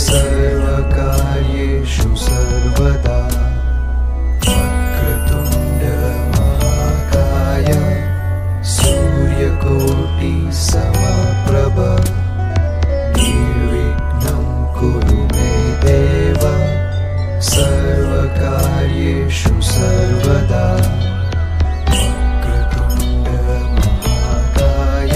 सर्वकार्येषु सर्वदा वक्रतुण्ड महाकाय सूर्यकोटि समप्रभ निर्विघ्नं कुरु मे देव सर्वकार्येषु सर्वदा वक्रतुण्ड महाकाय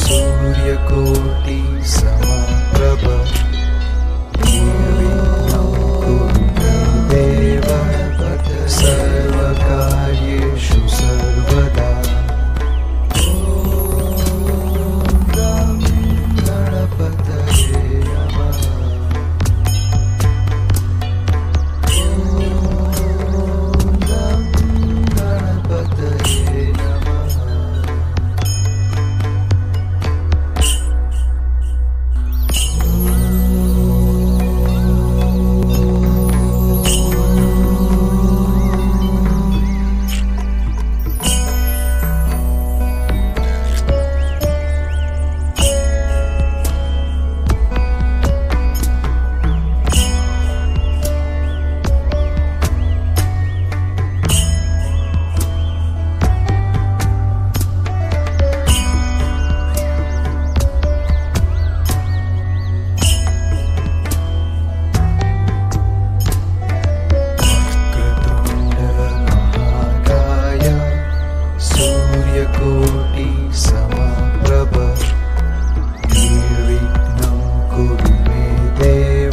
सूर्यकोटि समप्रभ निर्विघ्नं कुरु मे देव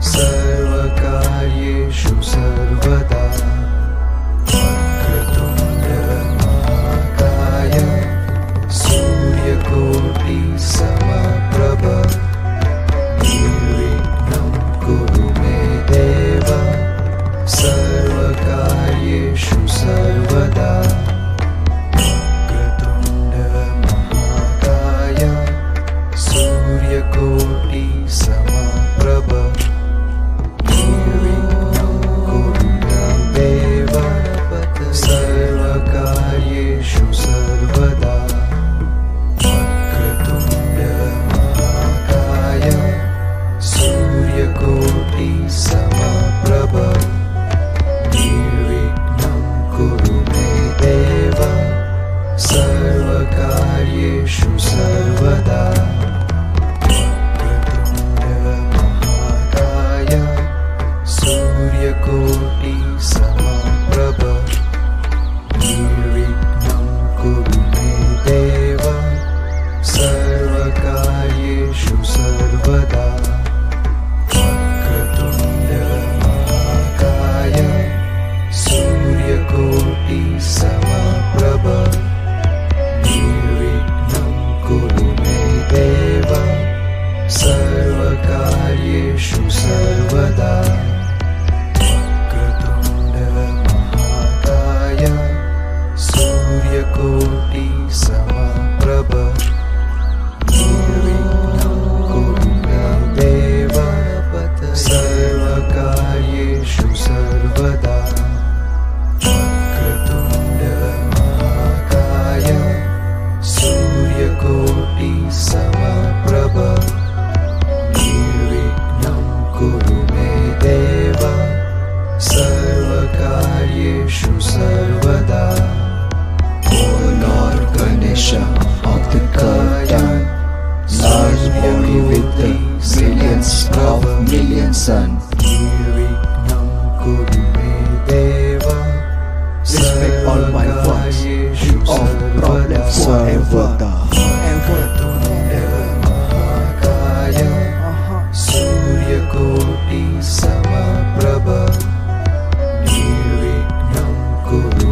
सर्वकार्येषु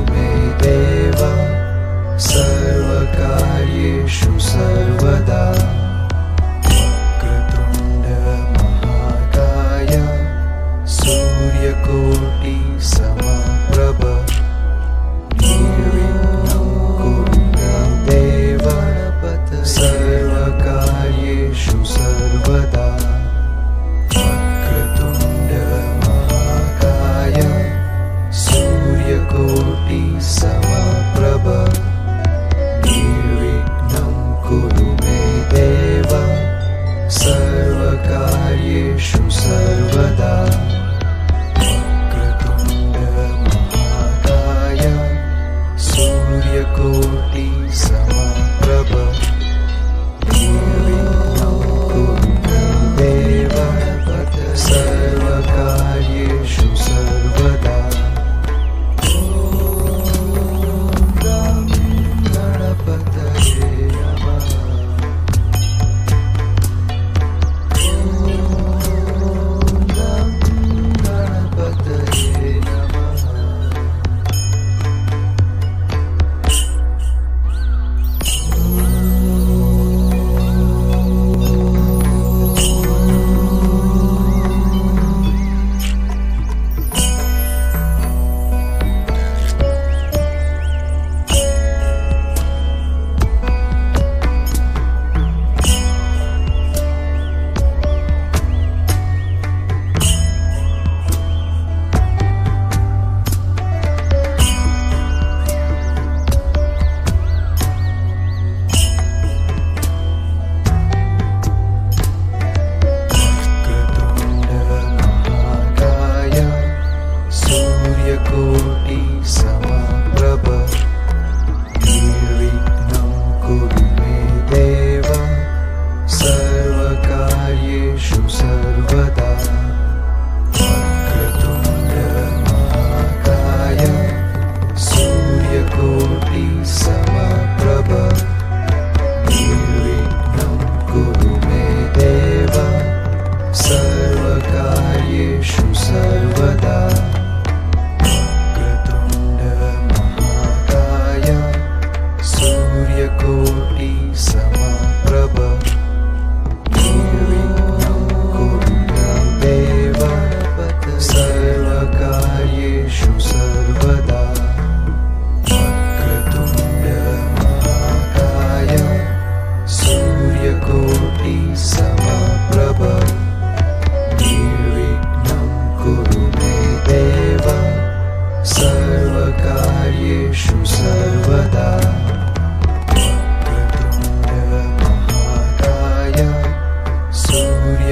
सर्वदा। सर्वकार्येषु सर्वदा वक्रतुण्ड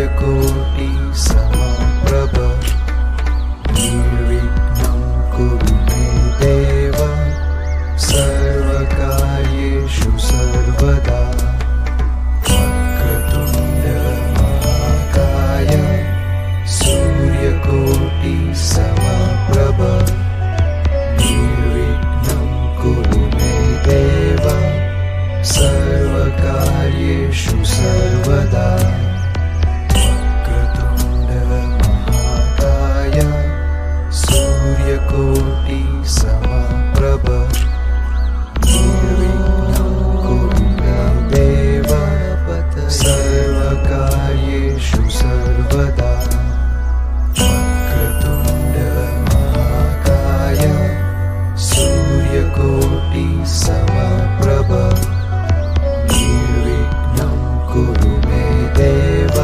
सूर्यकोटि समप्रभ निर्विघ्नं कुरु मे देव सर्वकार्येषु सर्वदा वक्रतुण्ड महाकाय सूर्यकोटि समप्रभ निर्विघ्नं कुरु मे देव सर्वकार्येषु सर्वदा वक्रतुण्ड महाकाय सूर्यकोटि समप्रभ निर्विघ्नं कुरु मे देव सर्वकार्येषु सर्वदा वक्रतुण्ड महाकाय सूर्यकोटि समप्रभ निर्विघ्नं कुरु मे देव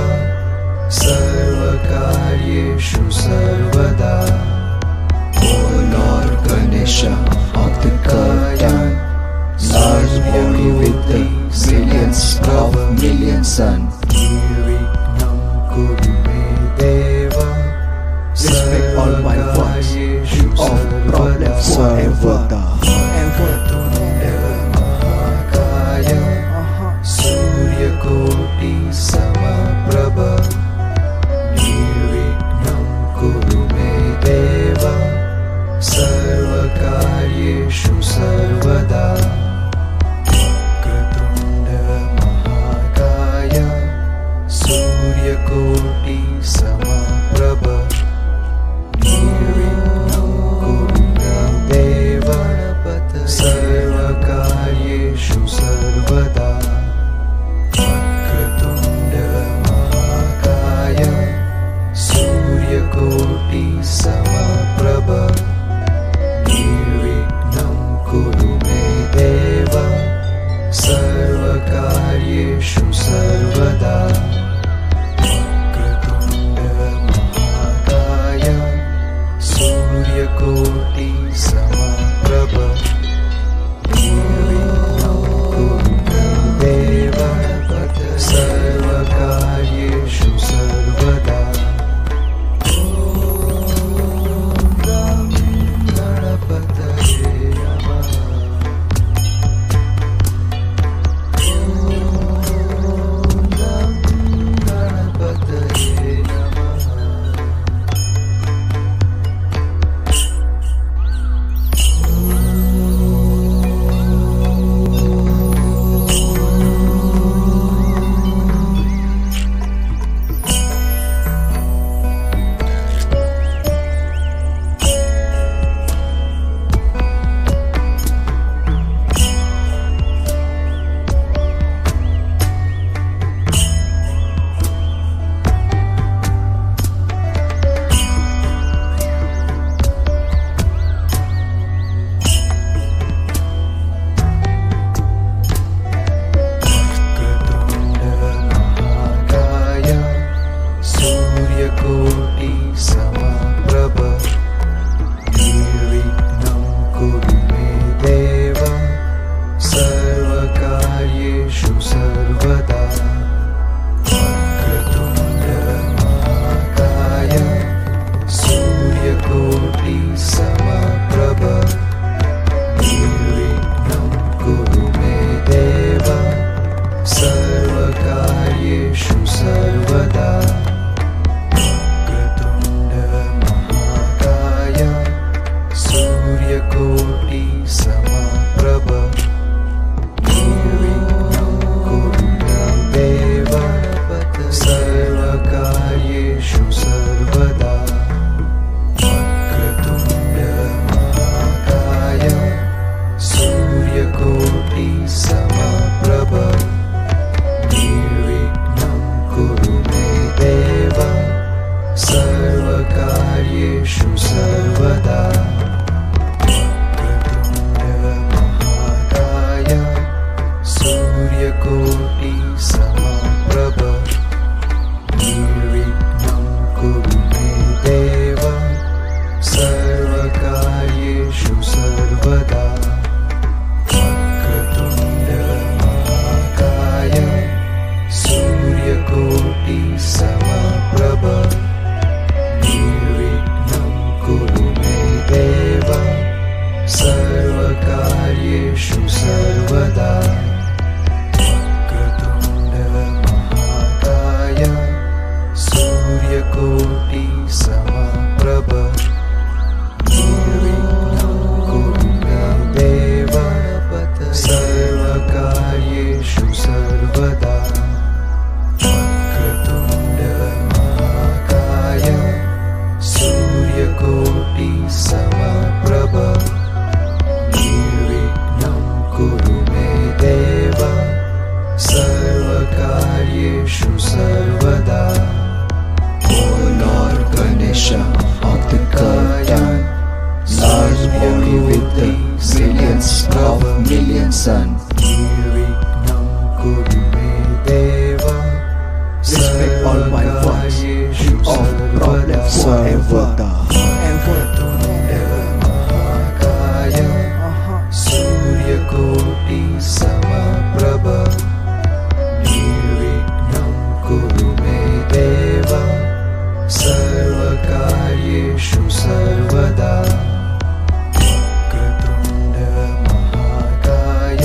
सर्वकार्येषु सर्वदा. O Lord Ganesha of the curtain, large body with the brilliance of million sun, निर्विघ्नं कुरु मे देव Respect all my works, you of problem forever. महाकाय सूर्यकोटि समप्रभ निर्विघ्नं कुरु मे देव सर्वकार्येषु सर्वदा वक्रतुण्ड महाकाय सूर्यकोटि समप्रभ निर्विघ्नं कुरु मे देव सर्वकार्येषु सर्वदा वक्रतुण्ड महाकाय सूर्यकोटि समप्रभ निर्विघ्नं कुरु मे देव सर्वकार्येषु सर्वदा वक्रतुण्ड महाकाय सूर्यकोटि समप्रभ निर्विघ्नं कुरु मे देव सर्वकार्येषु सर्वदा. ॐ गणपतये नमः. ॐ गणपतये नमः. सूर्यकोटि समप्रभ सूर्यकोटि समप्रभ निर्विघ्नं कुरु मे देव सर्वकार्येषु सर्वदा वक्रतुण्ड महाकाय सूर्यकोटि समप्रभ निर्विघ्नं कुरु मे देव सर्वकार्येषु सर्वदा O Lord Ganesha of the curtain, large body with the millions of millions sun. निर्विघ्नं कुरु मे देव Respect all my works, all problems forever. वक्रतुण्ड महाकाय सूर्यकोटि समप्रभ निर्विघ्नं कुरु मे देव सर्वकार्येषु सर्वदा वक्रतुण्ड महाकाय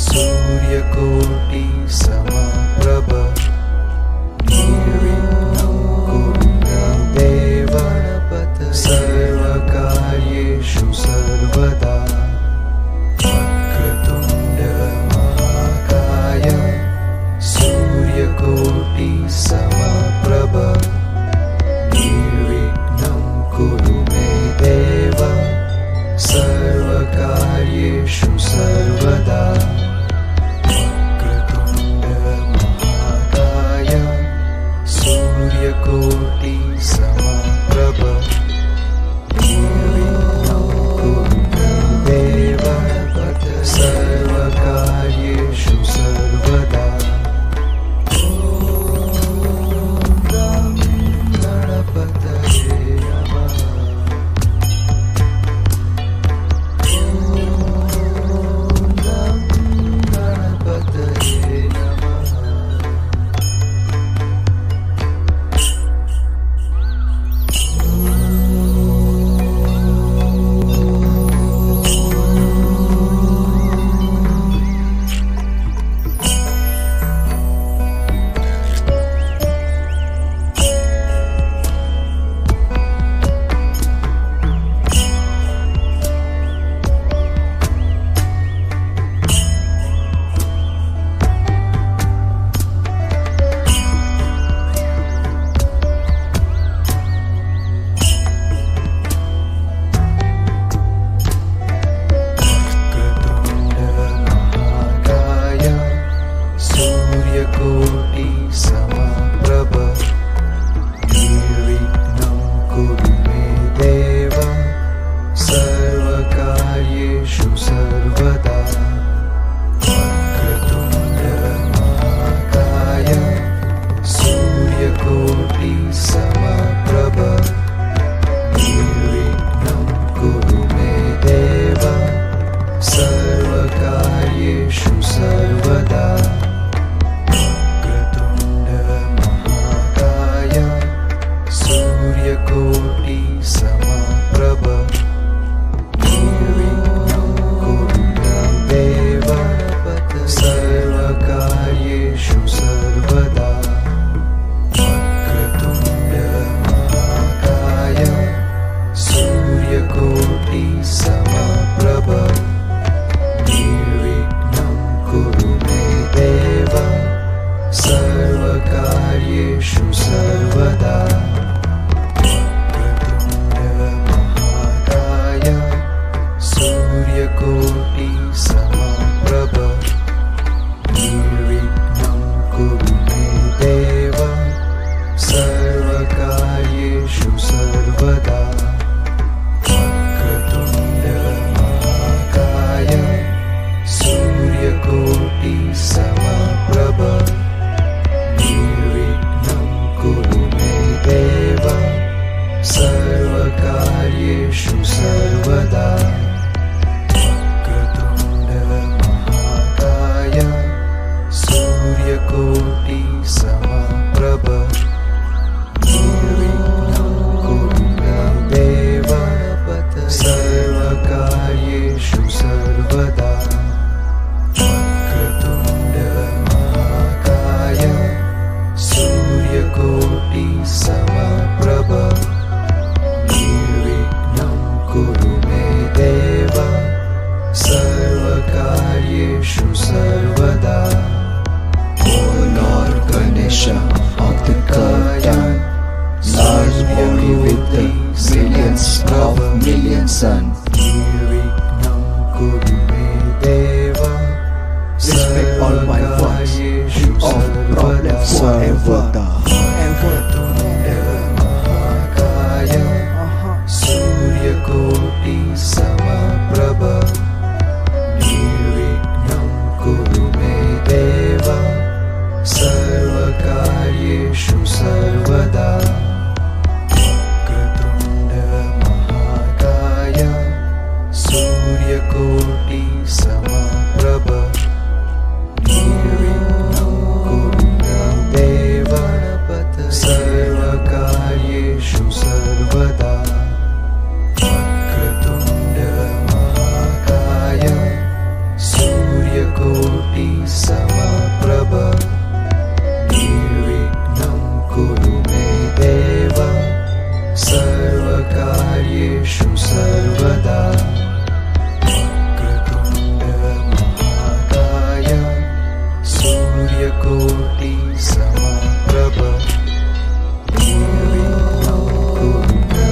सूर्यकोटि समप्रभ निर्विघ्नं कुरु मे देव सर्वकार्येषु सर्वदा वक्रतुण्ड महाकाय सूर्यकोटि समप्रभ निर्विघ्नं कुरु मे देव सर्वकार्येषु सर्वदा वक्रतुण्ड महाकाय सूर्यकोटि समप्रभ निर्विघ्नं कुरु मे देव सर्वकार्येषु सर्वदा गणपतये नमः गणपतये नमः वक्रतुण्ड महाकाय सूर्यकोटि समप्रभ निर्विघ्नं कुरु मे देव सर्वकार्येषु सर्वदा वक्रतुण्ड महाकाय सूर्यकोटि समप्रभ निर्विघ्नं कुरु मे देव सर्वकार्येषु सर्वदा वक्रतुण्ड महाकाय सूर्यकोटि समप्रभ निर्विघ्नं कुरु मे देव सर्वकार्येषु सर्वदा वक्रतुण्ड महाकाय सूर्यकोटि समप्रभ निर्विघ्नं कुरु मे देव सर्वकार्येषु सर्वदा वक्रतुण्ड महाकाय सूर्यकोटि समप्रभ निर्विघ्नं कुरु मे देव सर्वकार्येषु सर्वदा वक्रतुण्ड महाकाय सूर्यकोटि समप्रभ निर्विघ्नं कुरु मे देव सर्वकार्येषु सर्वदा वक्रतुण्ड महाकाय सूर्यकोटि समप्रभ निर्विघ्नं कुरु मे सर्वकार्येषु सर्वदा वक्रतुण्ड महाकाय सूर्यकोटि समप्रभ निर्विघ्नं कुरु मे देव सर्वकार्येषु सर्वदा वक्रतुण्ड महाकाय सूर्यकोटि समप्रभ निर्विघ्नं कुरु मे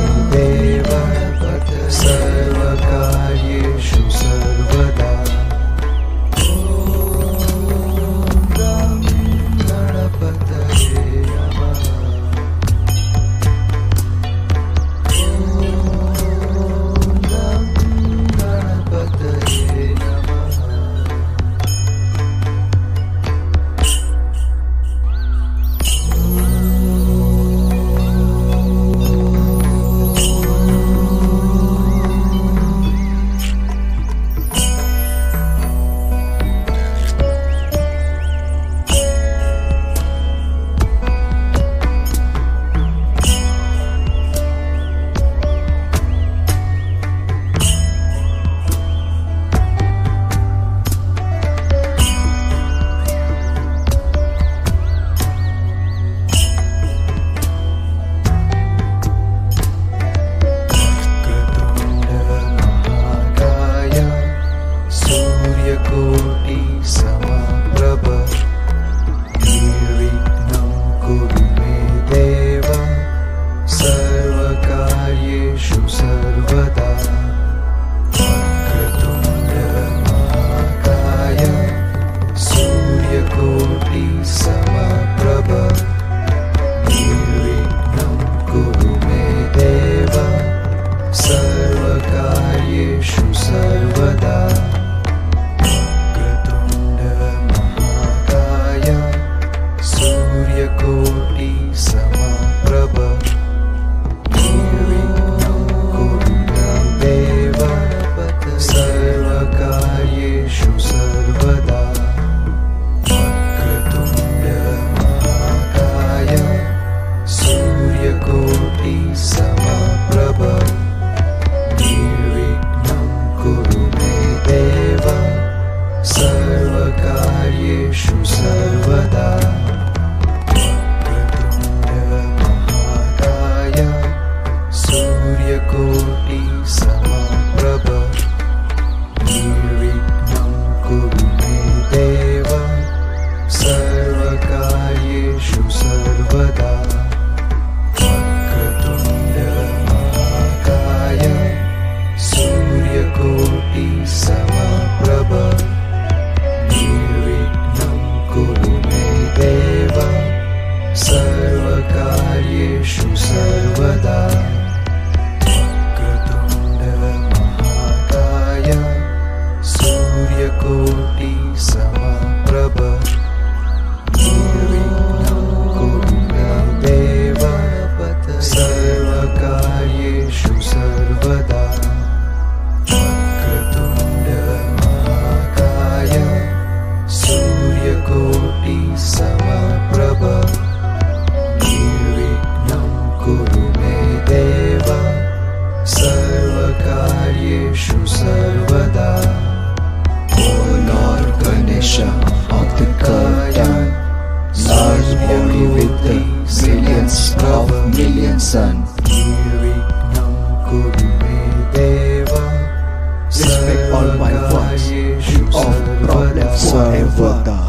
देव सर्वकार्येषु सर्वदा Son. Respect all my words, of problems forever.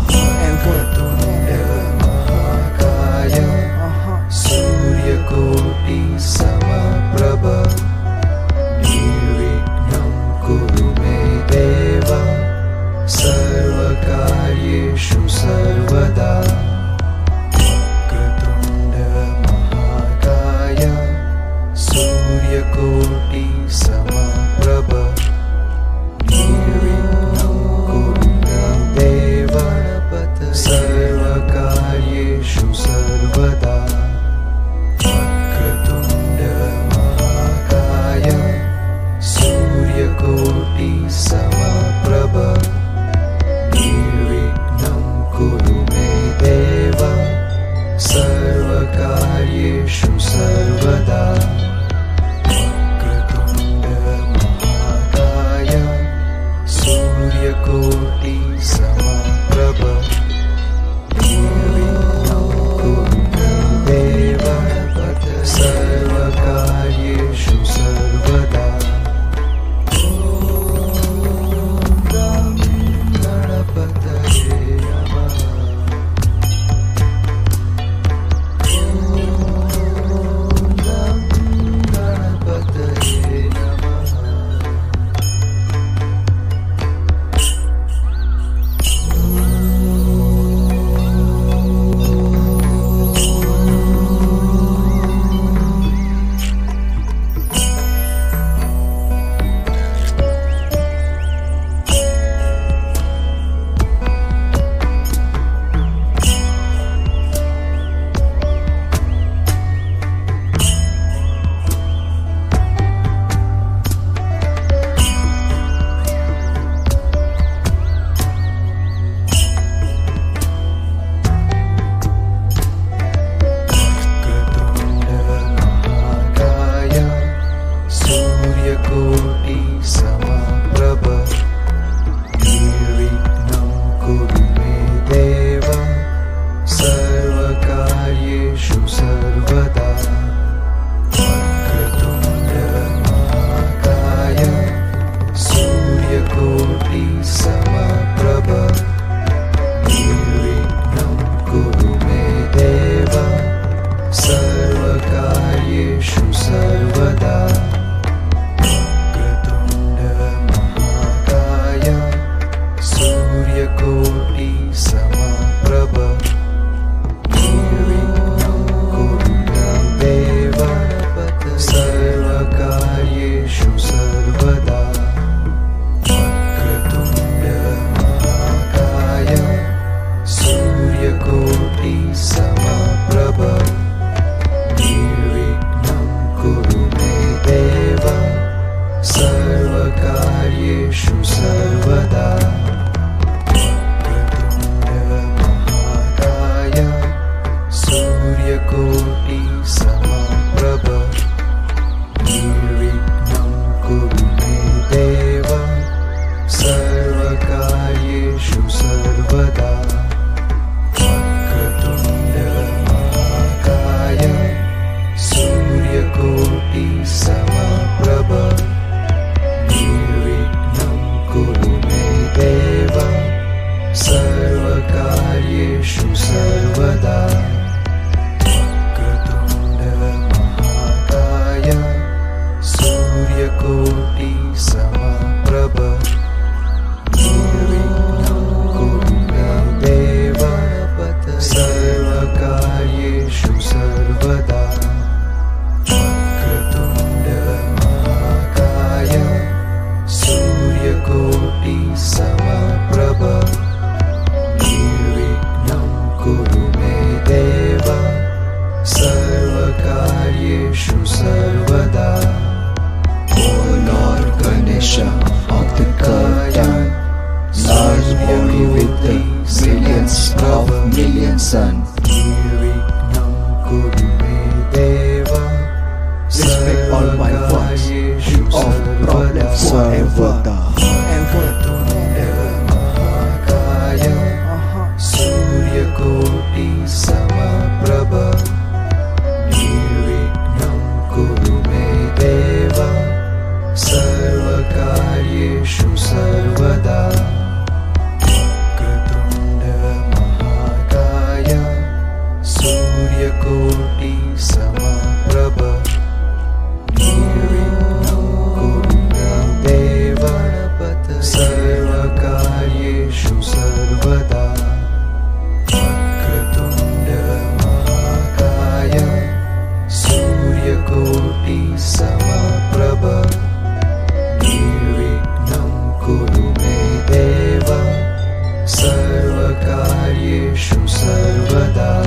सूर्यकोटि समप्रभ निर्विघ्नं कुरु मे देव सर्वकार्येषु सर्वदा वक्रतुण्ड महाकाय सर्वकार्येषु सर्वदा वक्रतुण्ड महाकाय सूर्यकोटि समप्रभ निर्विघ्नं कुरु मे देव सर्वकार्येषु सर्वदा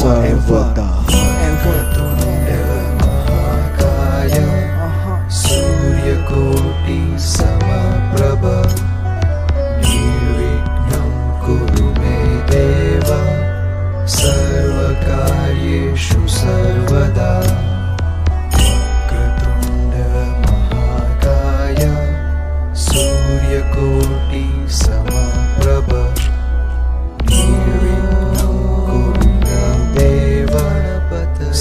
Sarvada. महाकाय सूर्यकोटि समप्रभ निर्विघ्नं कुरु मे देव सर्वकार्येषु सर्वदा वक्रतुण्ड महाकाय सूर्यकोटि समप्रभ निर्विघ्नं कुरु मे देव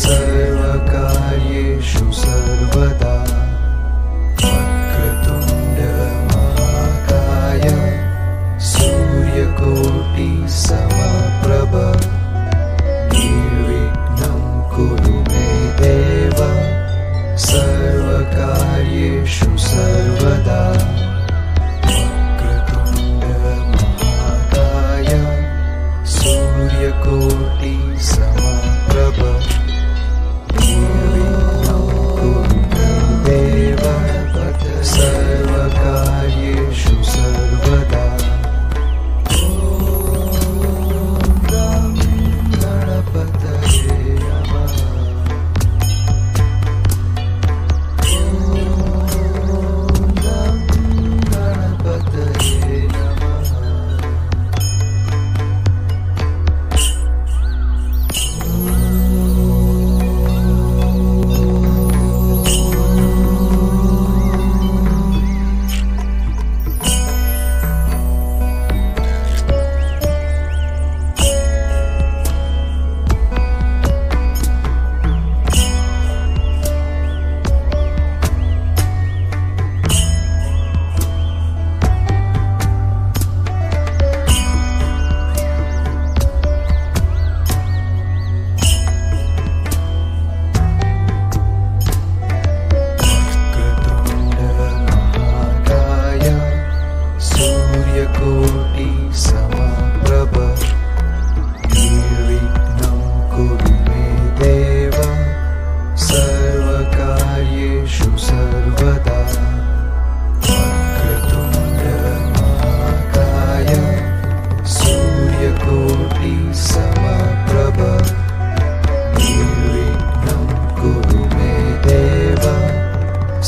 सर्वकार्येषु सर्वदा वक्रतुण्ड महाकाय सूर्यकोटि समप्रभ निर्विघ्नं कुरु मे देव सर्वकार्येषु सर्वदा वक्रतुण्ड महाकाय सूर्यकोटि समप्रभ निर्विघ्नं कुरु मे देव सर्वकार्येषु सर्वदा ॐ गणपतये नमः गणपतये नमः कोटि समप्रभ निर्विघ्नं कुरु मे देव सर्वकार्येषु सर्वदा वक्रतुण्ड महाकाय सूर्यकोटि समप्रभ निर्विघ्नं कुरु मे देव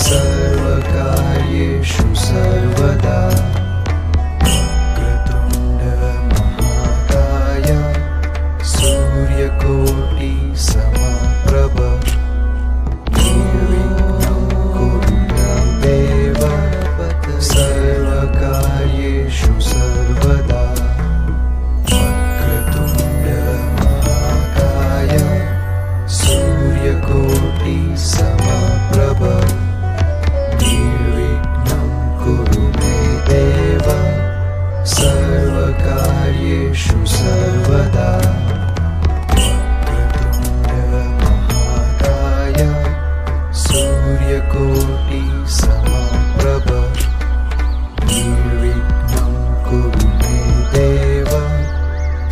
सर्वकार्येषु सर्वदा सूर्यकोटि समप्रभ निर्विघ्नं कुरु मे देव सर्वकार्येषु सर्वदा वक्रतुण्ड महाकाय सूर्यकोटि समप्रभ निर्विघ्नं कुरु मे देव सर्वकार्येषु सर्वदा सूर्यकोटि समप्रभ निर्विघ्नं कुरु मे देव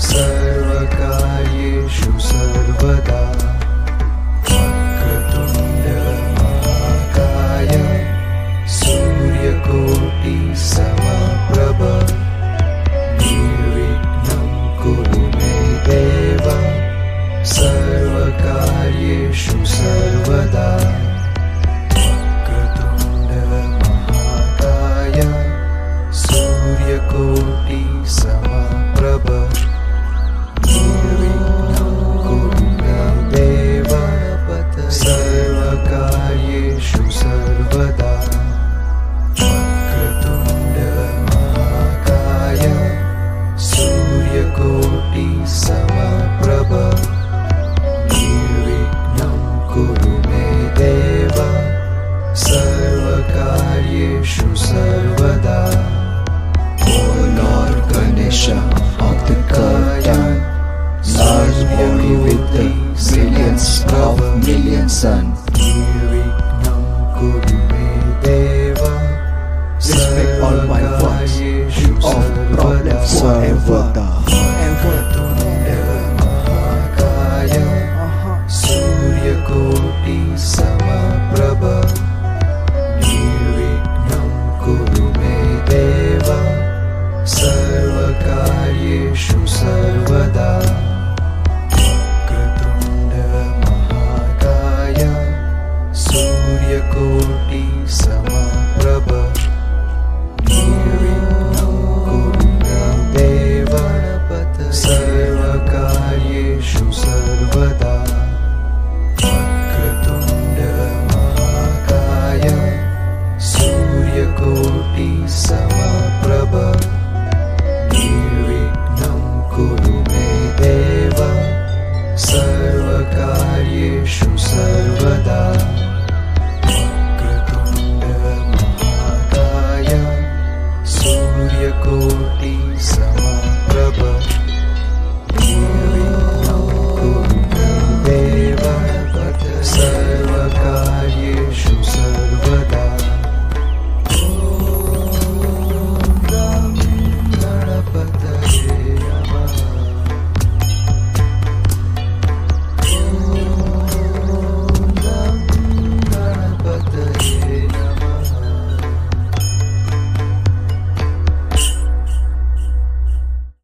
सर्वकार्येषु सर्वदा वक्रतुण्ड महाकाय सूर्यकोटि समप्रभ निर्विघ्नं कुरु मे देव सर्वकार्येषु सर्वदा सूर्यकोटि समप्रभ निर्विघ्नं कुरु मे देव सर्वकार्येषु सर्वदा वक्रतुण्ड महाकाय सूर्यकोटि समप्रभ निर्विघ्नं कुरु मे देव सर्वकार्येषु सर्वदा Lord Ganesha of the curtain, large body with the millions of million sun.